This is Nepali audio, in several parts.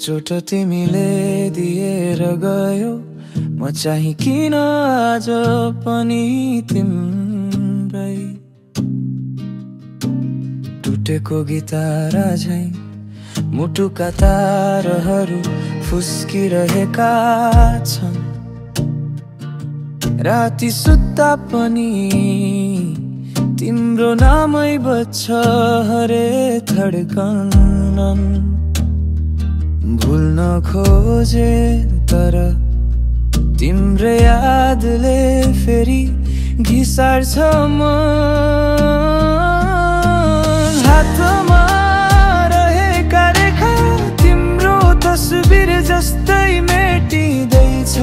चोट तिमीले दिएर गयो, म चाहिँ किन आज पनि तिम्रै। टुटेको गिटार झैं मुटुका तारहरू फुस्किरहेका छन्। राति सुत्दा पनि तिम्रो नामै बज्छ हरे धड्कन। भुल्न खोजे तर तिम्रो यादले फेरि घिसार्छ मन। हातमा रहेका रेखा तिम्रो तस्बिर जस्तै मेटिँदैछ।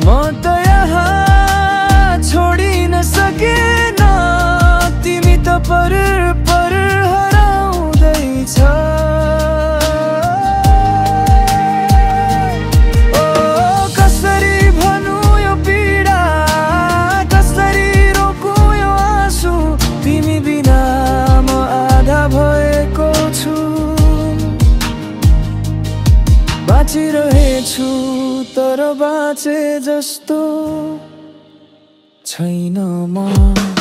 म त यहाँ छोडिन सकेन, तिमी त पर हराउँदैछ। ओ कसरी भनु यो पीडा, कसरी रोकु यो आँसु, तिमी बिना म आधा भएको छु। बाँचिरहेछु तर बाँचे जस्तो छैन म।